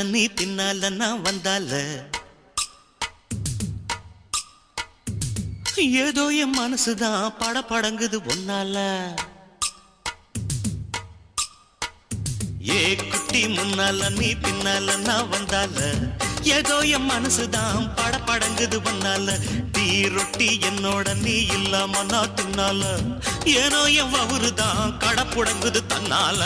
நீ பின்னால நான் வந்தால ஏதோ என் மனசுதான் படபடங்குது ஒன்னால ஏ குட்டி முன்னால நீ பின்னால நான் வந்தால ஏதோ என் மனசுதான் படபடங்குது ஒன்னால டீ ரொட்டி என்னோட நீ இல்லாம நான் தின்னால ஏனோ என் வவுறுதான் கடப்புடங்குது தன்னால